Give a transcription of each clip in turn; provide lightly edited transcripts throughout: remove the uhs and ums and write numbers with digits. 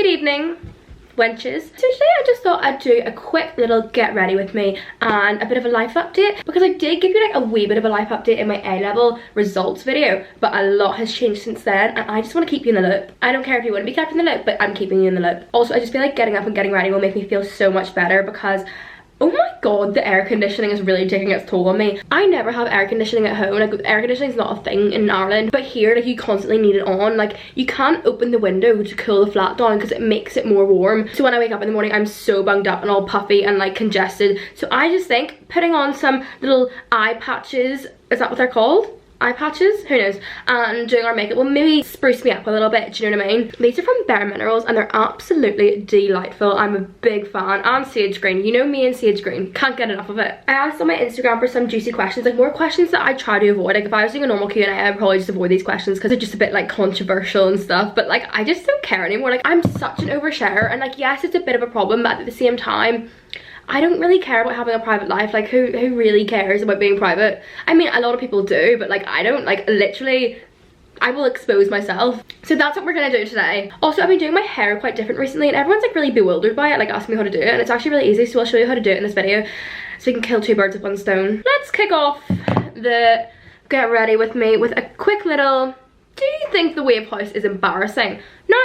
Good evening, wenches. So today I just thought I'd do a quick little get ready with me and a bit of a life update, because I did give you like a wee bit of a life update in my A-level results video, but a lot has changed since then and I just want to keep you in the loop. I don't care if you want to be kept in the loop, but I'm keeping you in the loop. Also, I just feel like getting up and getting ready will make me feel so much better, because oh my god, the air conditioning is really taking its toll on me. I never have air conditioning at home. Like, air conditioning is not a thing in Ireland, but here, like, you constantly need it on. Like, you can't open the window to cool the flat down because it makes it more warm. So when I wake up in the morning, I'm so bunged up and all puffy and like congested. So I just think putting on some little eye patches, is that what they're called? Eye patches, who knows, and doing our makeup will maybe spruce me up a little bit, do you know what I mean? These are from Bare Minerals and they're absolutely delightful. I'm a big fan. And sage green, you know me and sage green, can't get enough of it. I asked on my Instagram for some juicy questions, like more questions that I try to avoid. Like if I was doing a normal Q&A, I'd probably just avoid these questions because they're just a bit like controversial and stuff, but like I just don't care anymore. Like, I'm such an oversharer, and like yes, it's a bit of a problem, but at the same time I don't really care about having a private life. Like who really cares about being private? I mean, a lot of people do, but like I don't. Like literally I will expose myself. So that's what we're gonna do today. Also, I've been doing my hair quite different recently and everyone's like really bewildered by it, like asking me how to do it, and it's actually really easy, so I'll show you how to do it in this video so we can kill two birds with one stone. Let's kick off the get ready with me with a quick little, do you think the Wave House is embarrassing? No.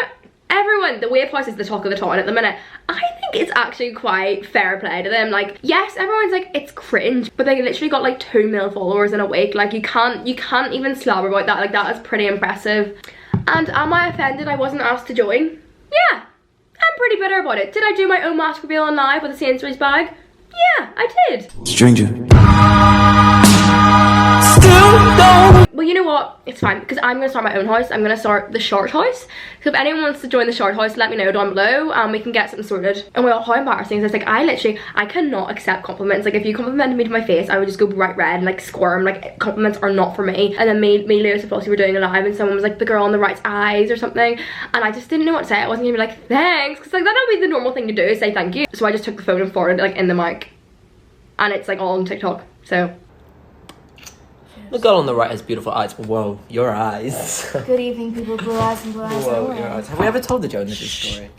Everyone, the Wave House is the talk of the town at the minute. I think it's actually quite fair play to them. Like, yes, everyone's like, it's cringe, but they literally got like 2 million followers in a week. Like, you can't even slobber about that. Like, that is pretty impressive. And am I offended I wasn't asked to join? Yeah, I'm pretty bitter about it. Did I do my own mask reveal on live with a Sainsbury's bag? Yeah, I did. Stranger. Well, you know what? It's fine, because I'm going to start my own house. I'm going to start the short house. So if anyone wants to join the short house, let me know down below and we can get something sorted. And well, how embarrassing is this? Like, I cannot accept compliments. Like, if you complimented me to my face, I would just go bright red and like squirm. Like, compliments are not for me. And then me, Lewis and Flossie were doing a live and someone was like, the girl on the right's eyes or something. And I just didn't know what to say. I wasn't going to be like, thanks. Because like, that'll be the normal thing to do, is say thank you. So I just took the phone and forwarded it like in the mic. And it's like all on TikTok. So The girl on the right has beautiful eyes. Whoa, your eyes. Good evening, people. Blue eyes and blue eyes. Whoa, your eyes. Have we ever told the Jonas' story?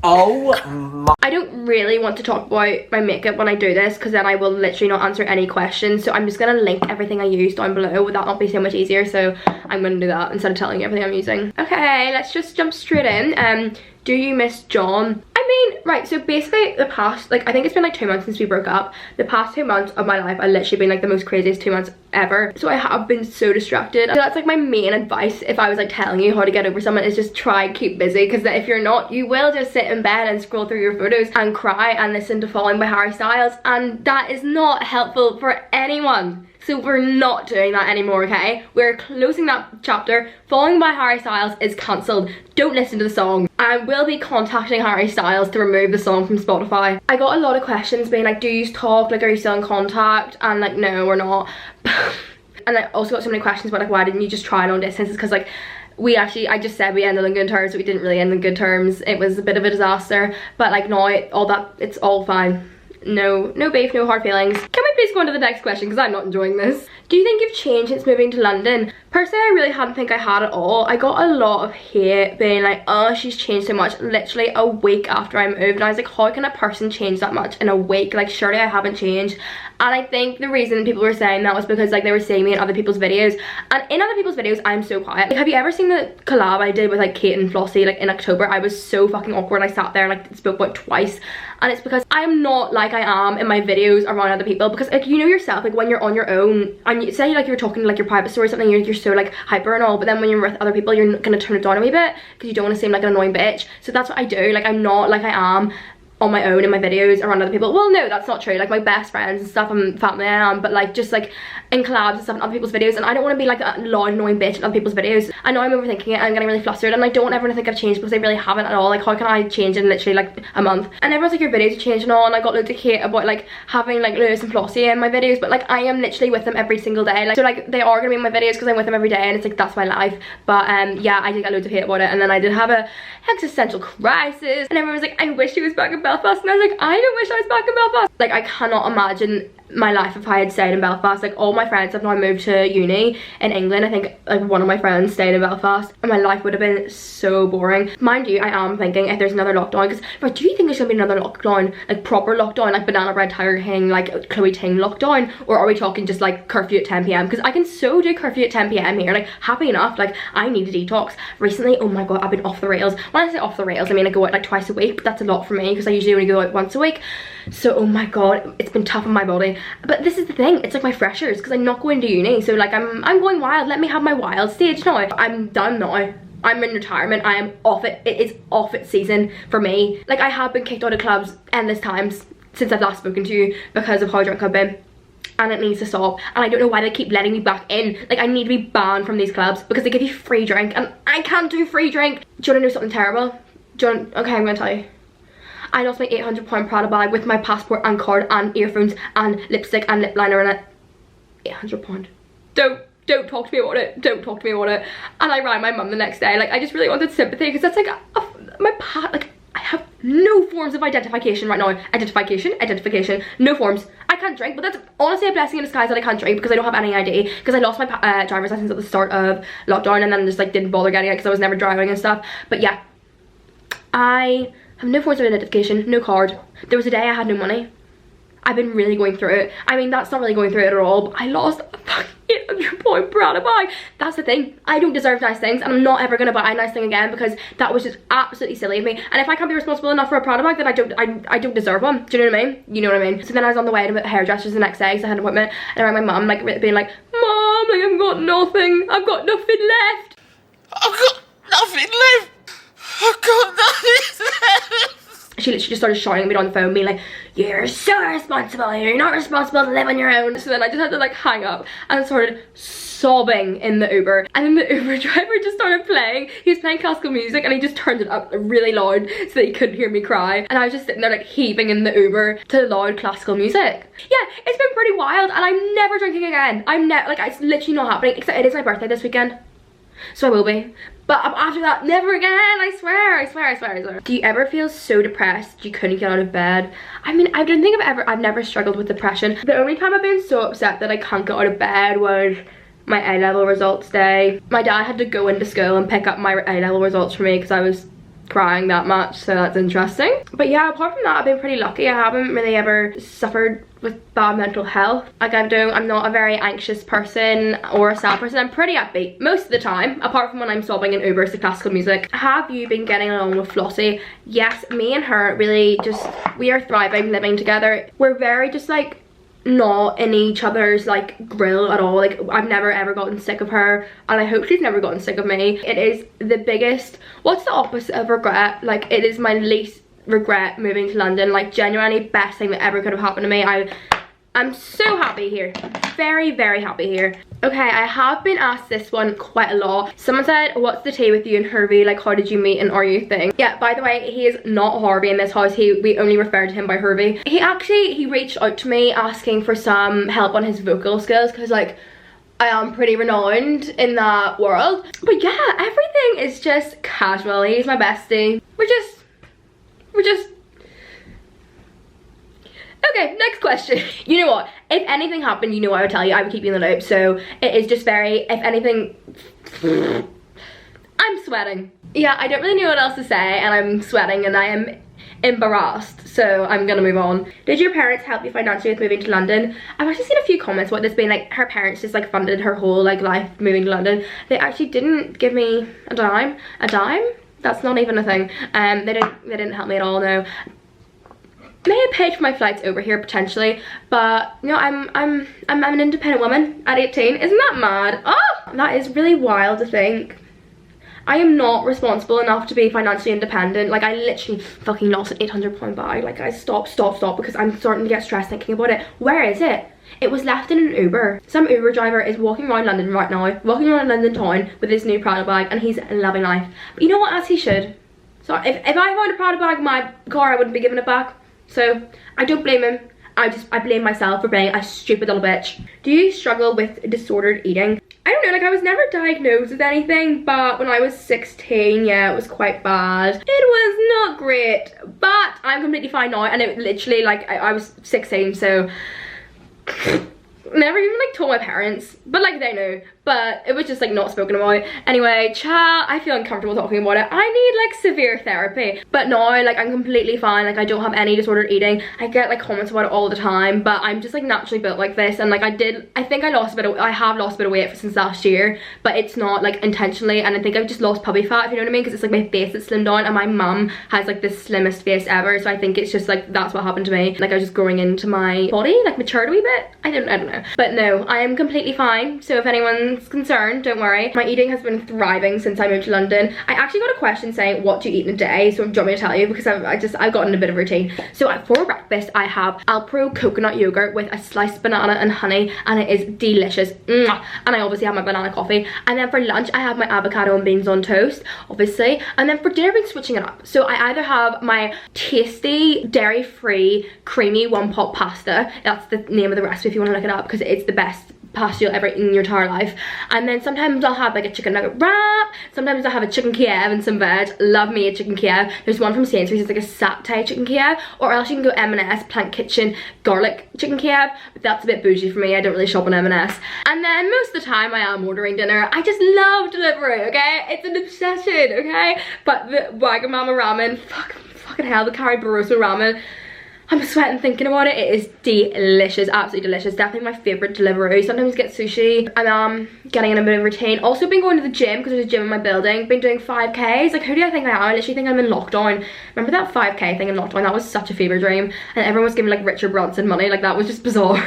Oh my. I don't really want to talk about my makeup when I do this, because then I will literally not answer any questions. So I'm just going to link everything I use down below. Would that not be so much easier? So I'm going to do that instead of telling you everything I'm using. Okay, let's just jump straight in. Do you miss John? I mean, right, so basically the past, like, I think it's been like 2 months since we broke up. The past 2 months of my life, I literally been like the most craziest 2 months ever. So I have been so distracted. So that's like my main advice if I was like telling you how to get over someone, is just try and keep busy, because if you're not, you will just sit in bed and scroll through your photos and cry and listen to Falling by Harry Styles, and that is not helpful for anyone. So we're not doing that anymore, okay? We're closing that chapter. Falling by Harry Styles is cancelled. Don't listen to the song. I will be contacting Harry Styles to remove the song from Spotify. I got a lot of questions being like, do you talk? Like, are you still in contact? And like, no, we're not. And I also got so many questions about like, why didn't you just try long distance? Because like, I just said we ended on good terms, but we didn't really end on good terms. It was a bit of a disaster. But like now, it's all fine. No beef, no hard feelings. Can we please go on to the next question, because I'm not enjoying this. Do you think you've changed since moving to London? Personally, I really hadn't think I had at all. I got a lot of hate being like, oh, she's changed so much, literally a week after I moved. And I was like, how can a person change that much in a week? Like, surely I haven't changed. And I think the reason people were saying that was because like they were seeing me in other people's videos, and in other people's videos I'm so quiet. Like, have you ever seen the collab I did with like Kate and Flossie like in October? I was so fucking awkward. I sat there and like spoke about twice, and it's because I'm not like I am in my videos around other people. Because like, you know yourself, like when you're on your own and you say like you're talking like your private story or something, you're so like hyper and all, but then when you're with other people you're gonna turn it down a wee bit because you don't want to seem like an annoying bitch. So that's what I do. Like, I'm not like I am on my own in my videos around other people. Well, no, that's not true. Like, my best friends and stuff and family I am, but like just like in collabs and stuff in other people's videos, and I don't want to be like a loud annoying bitch in other people's videos. I know I'm overthinking it and I'm getting really flustered, and I don't want everyone to think I've changed, because I really haven't at all. Like, how can I change in literally like a month? And everyone's like, your videos are changing all, and I got loads of hate about like having like Lewis and Flossie in my videos, but like I am literally with them every single day. Like, so like they are gonna be in my videos because I'm with them every day, and it's like that's my life. But yeah, I did get loads of hate about it, and then I did have a existential crisis, and everyone was like, I wish he was back in Belfast, and I was like, I don't wish I was back in Belfast. Like, I cannot imagine my life if I had stayed in Belfast. Like, all my friends have now moved to uni in England. I think like one of my friends stayed in Belfast, and my life would have been so boring. Mind you, I am thinking if there's another lockdown, because but do you think there's gonna be another lockdown, like proper lockdown, like Banana Bread Tiger King, like Chloe Ting lockdown, or are we talking just like curfew at 10 p.m? Because I can so do curfew at 10 p.m. here, like happy enough. Like, I need a detox. Recently, oh my god, I've been off the rails. When I say off the rails, I mean I go out like twice a week, but that's a lot for me because I usually only go out once a week. So oh my god, it's been tough on my body. But this is the thing, it's like my freshers, because I'm not going to uni, so like I'm going wild. Let me have my wild stage now. I'm done now. I'm in retirement. I am off it. It is off it season for me. Like, I have been kicked out of clubs endless times since I've last spoken to you because of how drunk I've been, and it needs to stop. And I don't know why they keep letting me back in. Like, I need to be banned from these clubs because they give you free drink, and I can't do free drink. Do you want to know something terrible? Okay, I'm gonna tell you. I lost my £800 Prada bag with my passport and card and earphones and lipstick and lip liner in it. £800. Don't talk to me about it. Don't talk to me about it. And I rang my mum the next day. Like, I just really wanted sympathy, because that's like like, I have no forms of identification right now. Identification, no forms. I can't drink, but that's honestly a blessing in disguise that I can't drink, because I don't have any ID, because I lost my driver's license at the start of lockdown, and then just like didn't bother getting it because I was never driving and stuff. But yeah, I have no forms of identification, no card. There was a day I had no money. I've been really going through it. I mean, that's not really going through it at all, but I lost a fucking £800 Prada bag. That's the thing. I don't deserve nice things, and I'm not ever gonna buy a nice thing again, because that was just absolutely silly of me. And if I can't be responsible enough for a Prada bag, then I don't deserve one. Do you know what I mean? You know what I mean? So then I was on the way to the hairdressers the next day because I had an appointment, and I rang my mum, like being like, Mom, like I've got nothing. I've got nothing left. I've got nothing left. I've got nothing left. She literally just started shouting at me on the phone, being like, you're so irresponsible, you're not responsible to live on your own. So then I just had to like hang up and started sobbing in the Uber. And then the Uber driver just started playing. He was playing classical music, and he just turned it up really loud so that he couldn't hear me cry. And I was just sitting there like heaving in the Uber to loud classical music. Yeah, it's been pretty wild, and I'm never drinking again. I'm never, like, it's literally not happening, except it is my birthday this weekend. So I will be. But after that, never again, I swear. Do you ever feel so depressed you couldn't get out of bed? I mean, I don't think I've never struggled with depression. The only time I've been so upset that I can't get out of bed was my A-level results day. My dad had to go into school and pick up my A-level results for me because I was crying that much, so that's interesting. But yeah, apart from that, I've been pretty lucky. I haven't really ever suffered with bad mental health. Like, I'm not a very anxious person or a sad person. I'm pretty upbeat most of the time, apart from when I'm sobbing in Ubers to classical music. Have you been getting along with Flossie? Yes, me and her really just, we are thriving living together. We're very just like not in each other's like grill at all. Like, I've never ever gotten sick of her, and I hope she's never gotten sick of me. It is the biggest, what's the opposite of regret? Like, it is my least regret moving to London. Like, genuinely best thing that ever could have happened to me. I'm so happy here. Very, very happy here. Okay, I have been asked this one quite a lot. Someone said, what's the tea with you and Harvey? Like, how did you meet and are you a thing? Yeah, by the way, he is not Harvey in this house. We only refer to him by Harvey. He reached out to me asking for some help on his vocal skills, because like, I am pretty renowned in that world. But yeah, everything is just casual. He's my bestie. We're just okay, next question. You know what? If anything happened, you know I would tell you. I would keep you in the loop. So it is just very, if anything, I'm sweating. Yeah, I don't really know what else to say, and I'm sweating and I am embarrassed. So I'm gonna move on. Did your parents help you financially with moving to London? I've actually seen a few comments about this being like her parents just like funded her whole like life moving to London. They actually didn't give me a dime. A dime? That's not even a thing. They didn't help me at all, no. May have paid for my flights over here potentially, but you know, I'm an independent woman at 18. Isn't that mad? Oh, that is really wild to think. I am not responsible enough to be financially independent. Like, I literally fucking lost an £800 bag. Like, I stop because I'm starting to get stressed thinking about it. Where is it? It was left in an Uber. Some Uber driver is walking around London right now, walking around London town with his new Prada bag, and he's loving life. But you know what, as he should. So if I found a Prada bag in my car, I wouldn't be giving it back. So I don't blame him. I blame myself for being a stupid little bitch. Do you struggle with disordered eating? I don't know, like, I was never diagnosed with anything, but when I was 16, yeah, it was quite bad. It was not great, but I'm completely fine now, and it literally, like, I was 16, so Never even like told my parents, but like they knew, but it was just like not spoken about. Anyway, child, I feel uncomfortable talking about it. I need like severe therapy, but now like I'm completely fine. Like I don't have any disordered eating. I get like comments about it all the time, but I'm just like naturally built like this. And like I think I have lost a bit of weight since last year, but it's not like intentionally. And I think I've just lost puppy fat, if you know what I mean, because it's like my face that's slimmed down, and my mum has like the slimmest face ever, so I think it's just like that's what happened to me. Like I was just growing into my body, like matured a wee bit. I don't know. But no, I am completely fine, so if anyone's concerned, don't worry. My eating has been thriving since I moved to London. I actually got a question saying what do you eat in a day, so do you want me to tell you, because I've gotten a bit of a routine. So for breakfast I have Alpro coconut yogurt with a sliced banana and honey, and it is delicious. Mwah! And I obviously have my banana coffee, and then for lunch I have my avocado and beans on toast, obviously, and then for dinner I've been switching it up. So I either have my tasty dairy-free creamy one pot pasta, that's the name of the recipe if you want to look it up, because it's the best pasta you'll ever eat in your entire life. And then sometimes I'll have like a chicken nugget wrap, sometimes I'll have a chicken Kiev and some veg. Love me a chicken Kiev. There's one from Sainsbury's, it's like a satay chicken Kiev, or else you can go M&S Plant Kitchen garlic chicken Kiev, but that's a bit bougie for me. I don't really shop on M&S. And then most of the time I am ordering dinner. I just love delivery, okay? It's an obsession, okay? But the Wagamama ramen, fucking hell, the curry Barossa ramen, I'm sweating thinking about it. It is delicious, absolutely delicious. Definitely my favorite delivery. Sometimes get sushi, and I'm getting in a bit of a routine. Also been going to the gym, because there's a gym in my building. Been doing 5Ks. Like, who do I think I am? I literally think I'm in lockdown. Remember that 5K thing in lockdown? That was such a fever dream, and everyone was giving like Richard Branson money. Like, that was just bizarre.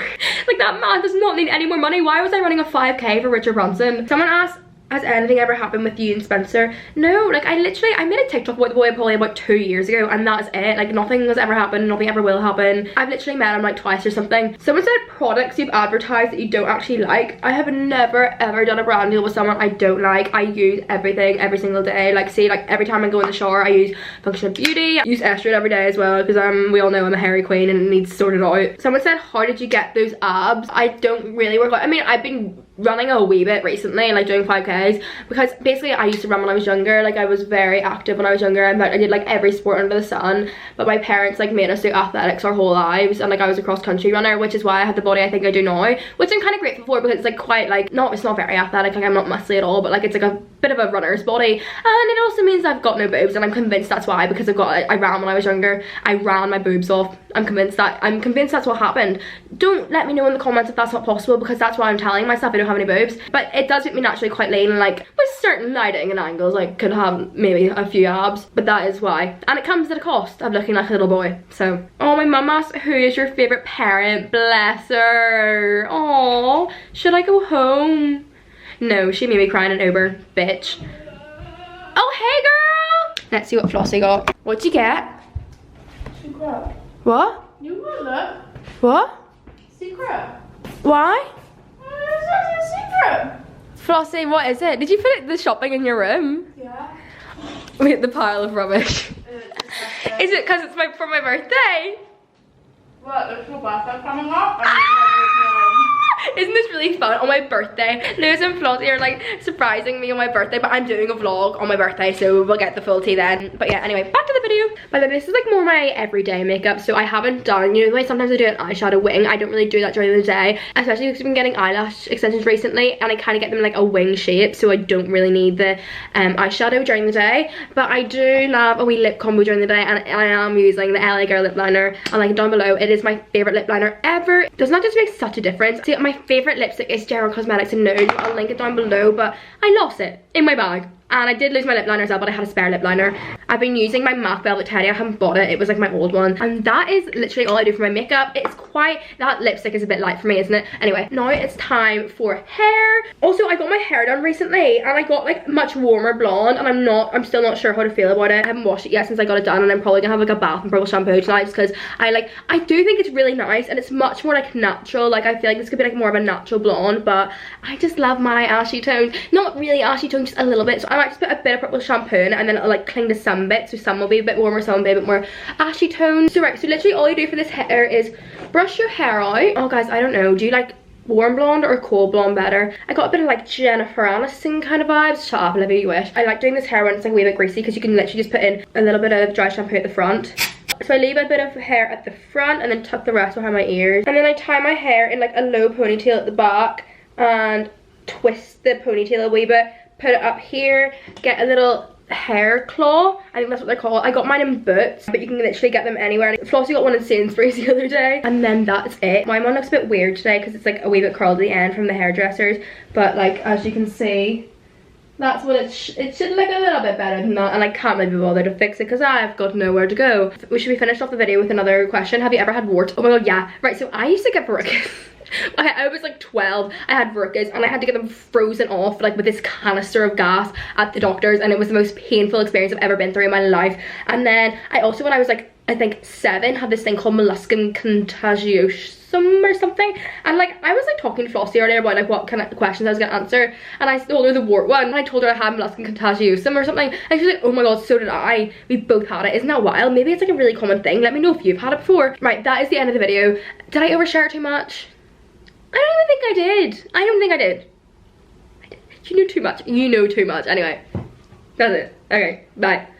Like, that man does not need any more money. Why was I running a 5K for Richard Branson? Someone asked, has anything ever happened with you and Spencer? No, like I made a TikTok about the boy probably about 2 years ago, and that's it. Like nothing has ever happened, nothing ever will happen. I've literally met him like twice or something. Someone said products you've advertised that you don't actually like. I have never ever done a brand deal with someone I don't like. I use everything every single day. Like see, like every time I go in the shower I use Function of Beauty. I use Estrogen every day as well, because we all know I'm a hairy queen and it needs sorted out. Someone said, how did you get those abs? I don't really work out. I mean, I've been running a wee bit recently, like doing 5Ks, because basically I used to run when I was younger. Like I was very active when I was younger. I did like every sport under the sun, but my parents like made us do athletics our whole lives, and like I was a cross country runner, which is why I have the body I think I do now, which I'm kind of grateful for, because it's like quite like, it's not very athletic, like I'm not muscly at all, but like it's like a bit of a runner's body. And it also means I've got no boobs, and I'm convinced that's why, because I ran when I was younger. I ran my boobs off. I'm convinced that's what happened. Don't let me know in the comments if that's not possible, because that's why I'm telling myself I don't have any boobs. But it does make me naturally quite lean, and like with certain lighting and angles I could have maybe a few abs, but that is why. And it comes at a cost of looking like a little boy. So, oh, my mum asked who is your favorite parent. Bless her. Oh, should I go home? No, she made me cry in an Uber, bitch. Oh, hey girl. Let's see what Flossie got. What'd you get? Secret. What? You want look? What? Secret. Why? It's a secret. Flossie, what is it? Did you put the shopping in your room? Yeah. Wait, the pile of rubbish. Is it because it's for my birthday? What? There's no birthday coming up. Isn't this really fun? On my birthday, Lewis and Flossie are like surprising me on my birthday, but I'm doing a vlog on my birthday, so we'll get the full tea then. But yeah, anyway, back to the video. By the way, this is like more my everyday makeup, so I haven't done, you know, like sometimes I do an eyeshadow wing. I don't really do that during the day, especially because I've been getting eyelash extensions recently, and I kind of get them in like a wing shape, so I don't really need the eyeshadow during the day. But I do love a wee lip combo during the day, and I am using the LA Girl lip liner. I'll link it down below. It is my favorite lip liner ever. Doesn't that just make such a difference? See, my favorite lipstick is Gerald Cosmetics and Nude. I'll link it down below, but I lost it in my bag. And I did lose my lip liner as well, but I had a spare lip liner. I've been using my MAC Velvet Teddy. I haven't bought it. It was like my old one. And that is literally all I do for my makeup. It's quite, that lipstick is a bit light for me, isn't it? Anyway, now it's time for hair. Also, I got my hair done recently, and I got like much warmer blonde, and I'm still not sure how to feel about it. I haven't washed it yet since I got it done, and I'm probably gonna have like a bath and purple shampoo tonight, just because I do think it's really nice, and it's much more like natural. Like I feel like this could be like more of a natural blonde, but I just love my ashy tones. Not really ashy tones, just a little bit. So I might just put a bit of purple shampoo in it, and then it'll like cling to some bits, so some will be a bit warmer, some will be a bit more ashy tones. So right, so literally all you do for this hair is brush your hair out. Oh guys, I don't know, do you like warm blonde or cold blonde better? I got a bit of like Jennifer Aniston kind of vibes. Shut up, Olivia, you wish. I like doing this hair when it's like a wee bit greasy, because you can literally just put in a little bit of dry shampoo at the front, So I leave a bit of hair at the front and then tuck the rest behind my ears. And then I tie my hair in like a low ponytail at the back and twist the ponytail a wee bit, put it up here, get a little hair claw, I think that's what they're called. I got mine in Boots, but you can literally get them anywhere. Flossie got one in Sainsbury's the other day, and then that's it. My one looks a bit weird today because it's like a wee bit curled at the end from the hairdressers, but like as you can see, that's what it should look a little bit better than that, and I can't really be bothered to fix it because I've got nowhere to go. We should be finished off the video with another question. Have you ever had warts? Oh my god, yeah. Right, so I used to get verrucas. I was like 12, I had verrucas and I had to get them frozen off like with this canister of gas at the doctor's, and it was the most painful experience I've ever been through in my life. And then I also, when I was like I think 7, had this thing called molluscum contagiosum or something, and like I was like talking to Flossie earlier about like what kind of questions I was gonna answer, and I told her the wart one, and I told her I had molluscum contagiosum or something, and she was like, oh my god, so did I. We both had it. Isn't that wild? Maybe it's like a really common thing. Let me know if you've had it before. Right, that is the end of the video. Did I overshare too much? I don't even think I did. I don't think I did. You know too much. You know too much. Anyway, that's it. Okay, bye.